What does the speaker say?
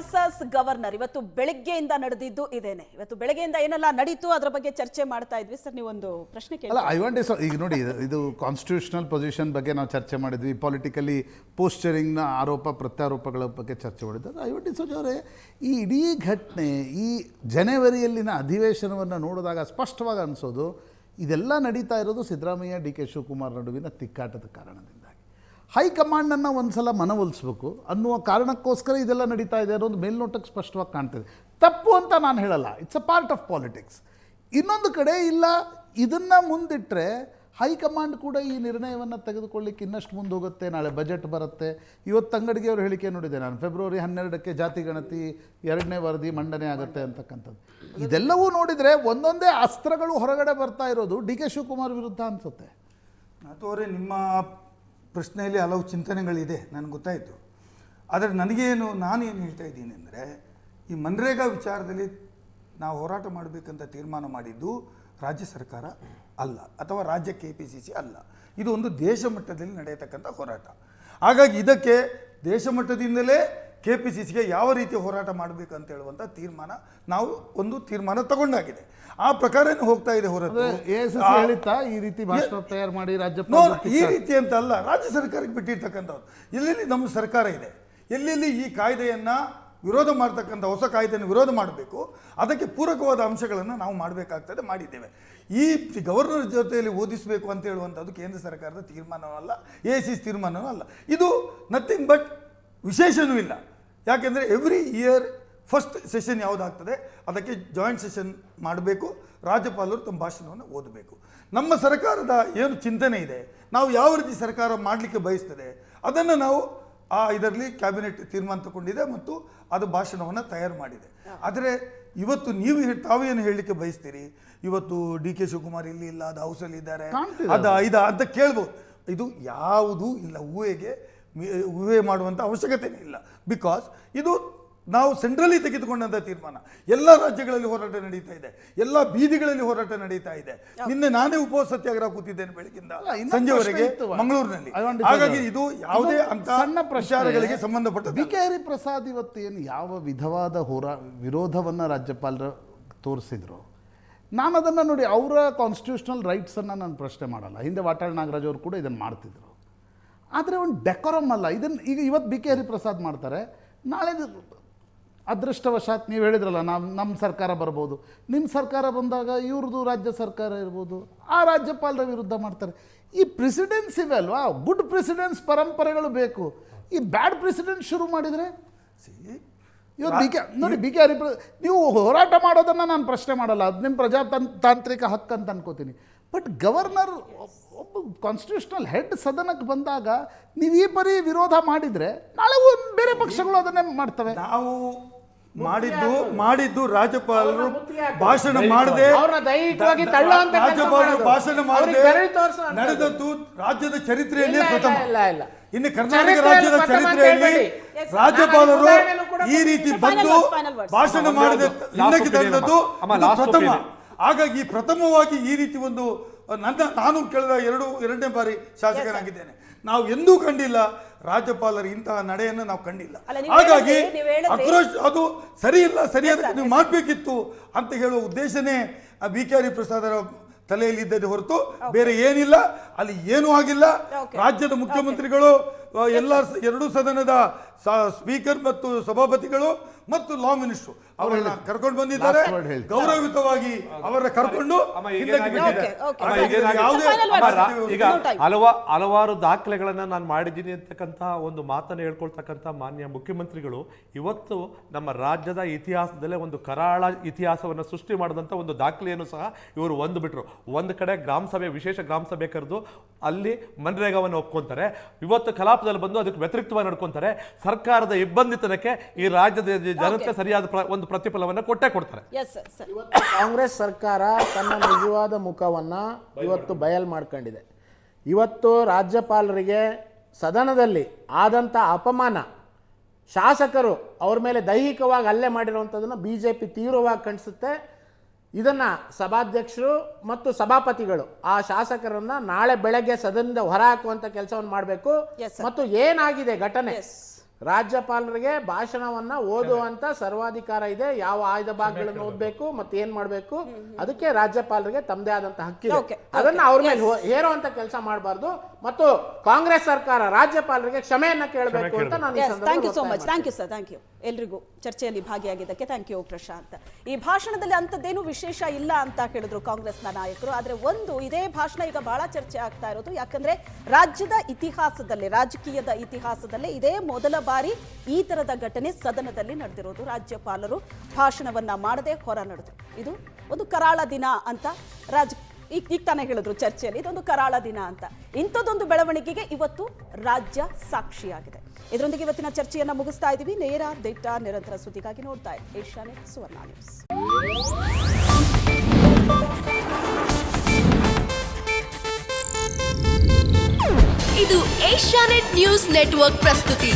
Versus governor ಇವತ್ತು ಬೆಳಗ್ಗೆಯಿಂದ ನಡೆದಿದ್ದು ಇದೇನೆ. ಇವತ್ತು ಬೆಳಗ್ಗೆಯಿಂದ ಏನೆಲ್ಲ ನಡೀತು ಅದರ ಬಗ್ಗೆ ಚರ್ಚೆ ಮಾಡ್ತಾ ಇದ್ವಿ ಸರ್. ನೀವೊಂದು ಪ್ರಶ್ನೆ ಕೇಳಿ. ಅಲ್ಲ, ಐ ವಾಂಟ್ ಈಗ ನೋಡಿ, ಇದು ಕಾನ್ಸ್ಟಿಟ್ಯೂಷನಲ್ ಪೊಸಿಷನ್ ಬಗ್ಗೆ ನಾವು ಚರ್ಚೆ ಮಾಡಿದ್ವಿ, ಪೊಲಿಟಿಕಲಿ ಪೋಸ್ಚರಿಂಗ್ನ ಆರೋಪ ಪ್ರತ್ಯಾರೋಪಗಳ ಬಗ್ಗೆ ಚರ್ಚೆ ಮಾಡಿದ್ದು. ಐ ವಾಂಟ್ ಸೋಜ್ ಅವರೇ, ಈ ಇಡೀ ಘಟನೆ ಈ ಜನವರಿಯಲ್ಲಿನ ಅಧಿವೇಶನವನ್ನು ನೋಡಿದಾಗ ಸ್ಪಷ್ಟವಾಗಿ ಅನಿಸೋದು ಇದೆಲ್ಲ ನಡೀತಾ ಇರೋದು ಸಿದ್ದರಾಮಯ್ಯ ಡಿ ಕೆ ಶಿವಕುಮಾರ್ ನಡುವಿನ ತಿಕ್ಕಾಟದ ಕಾರಣದಿಂದಾಗಿ. ಹೈಕಮಾಂಡನ್ನು ಒಂದು ಸಲ ಮನವೊಲಿಸ್ಬೇಕು ಅನ್ನುವ ಕಾರಣಕ್ಕೋಸ್ಕರ ಇದೆಲ್ಲ ನಡೀತಾ ಇದೆ ಅನ್ನೋದು ಮೇಲ್ನೋಟಕ್ಕೆ ಸ್ಪಷ್ಟವಾಗಿ ಕಾಣ್ತಿದೆ. ತಪ್ಪು ಅಂತ ನಾನು ಹೇಳಲ್ಲ, it's a part of politics. ಇನ್ನೊಂದು ಕಡೆ ಇಲ್ಲ, ಇದನ್ನು ಮುಂದಿಟ್ಟರೆ ಹೈಕಮಾಂಡ್ ಕೂಡ ಈ ನಿರ್ಣಯವನ್ನು ತೆಗೆದುಕೊಳ್ಳಿಕ್ಕೆ ಇನ್ನಷ್ಟು ಮುಂದೆ ಹೋಗುತ್ತೆ. ನಾಳೆ ಬಜೆಟ್ ಬರುತ್ತೆ. ಇವತ್ತು ಅಂಗಡಿಗೆ ಅವರು ಹೇಳಿಕೆ ನೋಡಿದೆ ನಾನು, ಫೆಬ್ರವರಿ 12ಕ್ಕೆ ಜಾತಿ ಗಣತಿ 2ನೇ ವರದಿ ಮಂಡನೆ ಆಗುತ್ತೆ ಅಂತಕ್ಕಂಥದ್ದು. ಇದೆಲ್ಲವೂ ನೋಡಿದರೆ ಒಂದೊಂದೇ ಅಸ್ತ್ರಗಳು ಹೊರಗಡೆ ಬರ್ತಾ ಇರೋದು ಡಿ ಕೆ ಶಿವಕುಮಾರ್ ವಿರುದ್ಧ ಅನಿಸುತ್ತೆ. ಅಥವಾ ನಿಮ್ಮ ಪ್ರಶ್ನೆಯಲ್ಲಿ ಹಲವು ಚಿಂತನೆಗಳಿದೆ, ನನಗೆ ಗೊತ್ತಾಯಿತು. ಆದರೆ ನಾನೇನು ಹೇಳ್ತಾ ಇದ್ದೀನಿ ಅಂದರೆ, ಈ ಮನ್ರೇಗಾ ವಿಚಾರದಲ್ಲಿ ನಾವು ಹೋರಾಟ ಮಾಡಬೇಕಂತ ತೀರ್ಮಾನ ಮಾಡಿದ್ದು ರಾಜ್ಯ ಸರ್ಕಾರ ಅಲ್ಲ, ಅಥವಾ ರಾಜ್ಯ KPCC ಅಲ್ಲ. ಇದು ಒಂದು ದೇಶ ಮಟ್ಟದಲ್ಲಿ ನಡೆಯತಕ್ಕಂಥ ಹೋರಾಟ. ಹಾಗಾಗಿ ಇದಕ್ಕೆ ದೇಶ ಮಟ್ಟದಿಂದಲೇ KPCCಗೆ ಯಾವ ರೀತಿ ಹೋರಾಟ ಮಾಡಬೇಕು ಅಂತ ಹೇಳುವಂಥ ಒಂದು ತೀರ್ಮಾನ ತಗೊಂಡಾಗಿದೆ. ಆ ಪ್ರಕಾರನೇ ಹೋಗ್ತಾ ಇದೆ ಹೊರತು ಈ ರೀತಿ ಭಾಷಣ ತಯಾರು ಮಾಡಿ ಈ ರೀತಿ ಅಂತ ಅಲ್ಲ. ರಾಜ್ಯ ಸರ್ಕಾರಕ್ಕೆ ಬಿಟ್ಟಿರ್ತಕ್ಕಂಥವ್ರು, ಎಲ್ಲೆಲ್ಲಿ ನಮ್ಮ ಸರ್ಕಾರ ಇದೆ, ಎಲ್ಲೆಲ್ಲಿ ಈ ಕಾಯ್ದೆಯನ್ನು ವಿರೋಧ ಮಾಡ್ತಕ್ಕಂಥ ಹೊಸ ಕಾಯ್ದೆಯನ್ನು ವಿರೋಧ ಮಾಡಬೇಕು, ಅದಕ್ಕೆ ಪೂರಕವಾದ ಅಂಶಗಳನ್ನು ನಾವು ಮಾಡಬೇಕಾಗ್ತದೆ, ಮಾಡಿದ್ದೇವೆ. ಈ ಗವರ್ನರ್ ಜೊತೆಯಲ್ಲಿ ಓದಿಸಬೇಕು ಅಂತ ಹೇಳುವಂಥದ್ದು ಕೇಂದ್ರ ಸರ್ಕಾರದ ತೀರ್ಮಾನವಲ್ಲ, AICC ತೀರ್ಮಾನವೂ ಅಲ್ಲ. ಇದು ನಥಿಂಗ್ ಬಟ್ ವಿಶೇಷನೂ ಇಲ್ಲ. ಯಾಕೆಂದರೆ ಎವ್ರಿ ಇಯರ್ ಫಸ್ಟ್ ಸೆಷನ್ ಯಾವುದಾಗ್ತದೆ ಅದಕ್ಕೆ ಜಾಯಿಂಟ್ ಸೆಷನ್ ಮಾಡಬೇಕು, ರಾಜ್ಯಪಾಲರು ತಮ್ಮ ಭಾಷಣವನ್ನು ಓದಬೇಕು. ನಮ್ಮ ಸರ್ಕಾರದ ಏನು ಚಿಂತನೆ ಇದೆ, ನಾವು ಯಾವ ರೀತಿ ಸರ್ಕಾರ ಮಾಡಲಿಕ್ಕೆ ಬಯಸ್ತದೆ, ಅದನ್ನು ನಾವು ಇದರಲ್ಲಿ ಕ್ಯಾಬಿನೆಟ್ ತೀರ್ಮಾನ ತಗೊಂಡಿದೆ ಮತ್ತು ಅದು ಭಾಷಣವನ್ನು ತಯಾರು ಮಾಡಿದೆ. ಆದರೆ ಇವತ್ತು ತಾವೇನು ಹೇಳಲಿಕ್ಕೆ ಬಯಸ್ತೀರಿ, ಇವತ್ತು ಡಿ ಕೆ ಶಿವಕುಮಾರ್ ಇಲ್ಲಿ ಇಲ್ಲ, ಅದು ಹೌಸಲ್ಲಿ ಇದ್ದಾರೆ, ಅಂತ ಕೇಳ್ಬೋದು. ಇದು ಯಾವುದೂ ಇಲ್ಲ, ಊಹೆ ಮಾಡುವಂಥ ಅವಶ್ಯಕತೆಯೇ ಇಲ್ಲ. ಬಿಕಾಸ್ ಇದು ನಾವು ಸೆಂಟ್ರಲಿ ತೆಗೆದುಕೊಂಡಂಥ ತೀರ್ಮಾನ. ಎಲ್ಲ ರಾಜ್ಯಗಳಲ್ಲಿ ಹೋರಾಟ ನಡೀತಾ ಇದೆ, ಎಲ್ಲ ಬೀದಿಗಳಲ್ಲಿ ಹೋರಾಟ ನಡೀತಾ ಇದೆ. ನಿನ್ನೆ ನಾನೇ ಉಪವಾಸ ಸತ್ಯಾಗ್ರಹ ಕೂತಿದ್ದೇನೆ ಬೆಳಗಿಂದ ಸಂಜೆವರೆಗೆ ಮಂಗಳೂರಿನಲ್ಲಿ. ಹಾಗಾಗಿ ಇದು ಯಾವುದೇ ಅಂತ ಸಣ್ಣ ವಿಚಾರಗಳಿಗೆ ಸಂಬಂಧಪಟ್ಟ ಬಿ ಕೆ ಹರಿಪ್ರಸಾದ್ ಇವತ್ತು ಏನು ಯಾವ ವಿಧವಾದ ವಿರೋಧವನ್ನು ರಾಜ್ಯಪಾಲರು ತೋರಿಸಿದ್ರು, ನಾನು ಅದನ್ನು ನೋಡಿ ಅವರ ಕಾನ್ಸ್ಟಿಟ್ಯೂಷನಲ್ ರೈಟ್ಸನ್ನು ನಾನು ಪ್ರಶ್ನೆ ಮಾಡಲ್ಲ. ಹಿಂದೆ ವಾಟಾಳ್ ನಾಗರಾಜ್ ಅವರು ಕೂಡ ಇದನ್ನು ಮಾಡ್ತಿದ್ರು. ಆದರೆ ಒಂದು ಡೆಕೋರಮ್ ಅಲ್ಲ ಇದನ್ನು. ಇವತ್ತು ಬಿ ಕೆ ಹರಿಪ್ರಸಾದ್ ಮಾಡ್ತಾರೆ, ನಾಳೆ ಅದೃಷ್ಟವಶಾತ್ ನೀವು ಹೇಳಿದ್ರಲ್ಲ ನಮ್ಮ ಸರ್ಕಾರ ಬರ್ಬೋದು, ನಿಮ್ಮ ಸರ್ಕಾರ ಬಂದಾಗ ಇವ್ರದ್ದು ರಾಜ್ಯ ಸರ್ಕಾರ ಇರ್ಬೋದು, ಆ ರಾಜ್ಯಪಾಲರ ವಿರುದ್ಧ ಮಾಡ್ತಾರೆ. ಈ ಪ್ರೆಸಿಡೆನ್ಸ್ ಇವೆ ಅಲ್ವಾ, ಗುಡ್ ಪ್ರೆಸಿಡೆನ್ಸ್ ಪರಂಪರೆಗಳು ಬೇಕು. ಈ ಬ್ಯಾಡ್ ಪ್ರೆಸಿಡೆನ್ಸ್ ಶುರು ಮಾಡಿದರೆ ಇವತ್ತು ನೋಡಿ ಬಿ ಕೆ ಹರಿಪ್ರಸಾದ್, ನೀವು ಹೋರಾಟ ಮಾಡೋದನ್ನು ನಾನು ಪ್ರಶ್ನೆ ಮಾಡಲ್ಲ, ಅದು ನಿಮ್ಮ ಪ್ರಜಾತಾಂತ್ರಿಕ ಹಕ್ಕು ಅಂತ ಅನ್ಕೋತೀನಿ. ಬಟ್ ಗವರ್ನರ್ ಒಬ್ಬ ಕಾನ್ಸ್ಟಿಟ್ಯೂಷನಲ್ ಹೆಡ್ ಸದನಕ್ಕೆ ಬಂದಾಗ ನೀವು ಈ ಪರಿ ವಿರೋಧ ಮಾಡಿದರೆ ನಾಳೆ ಬೇರೆ ಪಕ್ಷಗಳು ಅದನ್ನೇ ಮಾಡ್ತವೆ. ನಾವು ಮಾಡಿದ್ದು ರಾಜ್ಯಪಾಲರು ಭಾಷಣ ಮಾಡದೆ ನಡೆದದ್ದು ರಾಜ್ಯದ ಚರಿತ್ರೆಯಲ್ಲೇ ಪ್ರಥಮ. ಇನ್ನು ಕರ್ನಾಟಕ ರಾಜ್ಯದ ಚರಿತ್ರೆಯಲ್ಲಿ ರಾಜ್ಯಪಾಲರು ಈ ರೀತಿ ಬಂದು ಭಾಷಣ ಮಾಡದೆ ಹಿಂದಕ್ಕೆ ತಂದದ್ದು ಪ್ರಥಮ. ಹಾಗಾಗಿ ಪ್ರಥಮವಾಗಿ ಈ ರೀತಿ ಒಂದು ನಾನು ಕಳೆದ ಎರಡನೇ ಬಾರಿ ಶಾಸಕನಾಗಿದ್ದೇನೆ, ನಾವು ಎಂದೂ ಕಂಡಿಲ್ಲ ರಾಜ್ಯಪಾಲರು ಇಂತಹ ನಡೆಯನ್ನು ನಾವು ಕಂಡಿಲ್ಲ. ಹಾಗಾಗಿ ಆಕ್ರೋಶ ಅದು ಸರಿಯಾದ ನೀವು ಮಾಡಬೇಕಿತ್ತು ಅಂತ ಹೇಳುವ ಉದ್ದೇಶನೇ ಬಿ ಕೆ ಹರಿಪ್ರಸಾದರ ತಲೆಯಲ್ಲಿ ಇದ್ದದ್ದು ಹೊರತು ಬೇರೆ ಏನಿಲ್ಲ. ಅಲ್ಲಿ ಏನೂ ಆಗಿಲ್ಲ. ರಾಜ್ಯದ ಮುಖ್ಯಮಂತ್ರಿಗಳು ಎರಡೂ ಸದನದ ಸ್ಪೀಕರ್ ಮತ್ತು ಸಭಾಪತಿಗಳು ಮತ್ತು ಲಾ ಮಿನಿಸ್ಟರ್ ಅವರನ್ನ ಕರ್ಕೊಂಡು ಬಂದಿದ್ದಾರೆ. ಗೌರವಯುತವಾಗಿ ಅವರ ಕರ್ಕೊಂಡು ಈಗ ಹಲವಾರು ದಾಖಲೆಗಳನ್ನ ನಾನು ಮಾಡಿದ್ದೀನಿ ಅಂತಕ್ಕಂಥ ಒಂದು ಮಾತನ್ನು ಹೇಳ್ಕೊಳ್ತಕ್ಕಂಥ ಮಾನ್ಯ ಮುಖ್ಯಮಂತ್ರಿಗಳು ಇವತ್ತು ನಮ್ಮ ರಾಜ್ಯದ ಇತಿಹಾಸದಲ್ಲೇ ಒಂದು ಕರಾಳ ಇತಿಹಾಸವನ್ನು ಸೃಷ್ಟಿ ಮಾಡಿದಂಥ ಒಂದು ದಾಖಲೆಯನ್ನು ಸಹ ಇವರು ಬಿಟ್ಟರು. ಒಂದು ಕಡೆ ವಿಶೇಷ ಗ್ರಾಮ ಸಭೆ ಕರೆದು ಅಲ್ಲಿ ಮನ್ರೇಗಾವನ್ನು ಒಪ್ಕೊಂತಾರೆ, ಇವತ್ತು ಕಲಾಪದಲ್ಲಿ ಬಂದು ಅದಕ್ಕೆ ವ್ಯತಿರಿಕ್ತವಾಗಿ ನಡ್ಕೊಂತಾರೆ. ಸರ್ಕಾರದ ಇಬ್ಬಂದಿತನಕ್ಕೆ ಈ ರಾಜ್ಯದ ಜನತೆ ಸರಿಯಾದ ಒಂದು ಪ್ರತಿಫಲವನ್ನು ಕೊಡ್ತಾರೆ. ಕಾಂಗ್ರೆಸ್ ಸರ್ಕಾರ ತನ್ನ ನಿಜವಾದ ಮುಖವನ್ನ ಇವತ್ತು ಬಯಲು ಮಾಡ್ಕೊಂಡಿದೆ. ಇವತ್ತು ರಾಜ್ಯಪಾಲರಿಗೆ ಸದನದಲ್ಲಿ ಆದಂಥ ಅಪಮಾನ, ಶಾಸಕರು ಅವ್ರ ಮೇಲೆ ದೈಹಿಕವಾಗಿ ಹಲ್ಲೆ ಮಾಡಿರುವಂಥದ್ದನ್ನು BJP ತೀವ್ರವಾಗಿ ಖಂಡಿಸುತ್ತೆ. ಇದನ್ನು ಸಭಾಧ್ಯಕ್ಷರು ಮತ್ತು ಸಭಾಪತಿಗಳು ಆ ಶಾಸಕರನ್ನ ನಾಳೆ ಬೆಳಗ್ಗೆ ಸದನದಿಂದ ಹೊರ ಹಾಕುವಂಥ ಕೆಲಸವನ್ನು ಮಾಡಬೇಕು. ಮತ್ತು ಏನಾಗಿದೆ ಘಟನೆ ರಾಜ್ಯಪಾಲರಿಗೆ ಭಾಷಣವನ್ನ ಓದುವಂತ ಸರ್ವಾಧಿಕಾರ ಇದೆ. ಯಾವ ಆಯ್ದ ಭಾಗಗಳನ್ನು ಓದಬೇಕು ಮತ್ತೆ ಏನ್ ಮಾಡಬೇಕು ಅದಕ್ಕೆ ರಾಜ್ಯಪಾಲರಿಗೆ ತಮ್ಮದೇ ಆದಂತ ಹಕ್ಕಿದೆ. ಅದನ್ನ ಅವ್ರ ಮೇಲೆ ಹೇರುವಂತ ಕೆಲಸ ಮಾಡಬಾರ್ದು. ಮತ್ತು ಕಾಂಗ್ರೆಸ್ ಸರ್ಕಾರ ರಾಜ್ಯಪಾಲರಿಗೆ ಕ್ಷಮೆಯನ್ನ ಕೇಳಬೇಕು ಅಂತ ನಾನು thank you so much. Thank you sir. Thank you ಎಲ್ರಿಗೂ ಚರ್ಚೆಯಲ್ಲಿ ಭಾಗಿಯಾಗಿದ್ದಕ್ಕೆ. Thank you Prashant. ಈ ಭಾಷಣದಲ್ಲಿ ಅಂಥದ್ದೇನು ವಿಶೇಷ ಇಲ್ಲ ಅಂತ ಹೇಳಿದ್ರು ಕಾಂಗ್ರೆಸ್ನ ನಾಯಕರು. ಆದ್ರೆ ಒಂದು ಇದೇ ಭಾಷಣ ಈಗ ಬಹಳ ಚರ್ಚೆ ಆಗ್ತಾ ಇರೋದು. ಯಾಕಂದ್ರೆ ರಾಜ್ಯದ ಇತಿಹಾಸದಲ್ಲೇ, ರಾಜಕೀಯದ ಇತಿಹಾಸದಲ್ಲೇ ಇದೇ ಮೊದಲ ಬಾರಿ ಈ ತರದ ಘಟನೆ ಸದನದಲ್ಲಿ ನಡೆದಿರೋದು. ರಾಜ್ಯಪಾಲರು ಭಾಷಣವನ್ನ ಮಾಡದೆ ಹೊರ ನಡೆದ್ರು. ಇದು ಒಂದು ಕರಾಳ ದಿನ ಅಂತ ಈಗ ತಾನೇ ಹೇಳಿದ್ರು ಚರ್ಚೆಯಲ್ಲಿ, ಇದೊಂದು ಕರಾಳ ದಿನ ಅಂತ. ಇಂಥದ್ದೊಂದು ಬೆಳವಣಿಗೆಗೆ ಇವತ್ತು ರಾಜ್ಯ ಸಾಕ್ಷಿಯಾಗಿದೆ. ಇದರೊಂದಿಗೆ ಇವತ್ತಿನ ಚರ್ಚೆಯನ್ನ ಮುಗಿಸ್ತಾ ಇದ್ದೀವಿ. ನೇರ, ದಿಟ್ಟ, ನಿರಂತರ ಸುದ್ದಿಗಾಗಿ ನೋಡ್ತಾ ಇರಿ ಏಷ್ಯಾನೆಟ್ ಸುವರ್ಣ ನ್ಯೂಸ್. ಇದು ಏಷ್ಯಾನೆಟ್ ನ್ಯೂಸ್ ನೆಟ್ವರ್ಕ್ ಪ್ರಸ್ತುತಿ.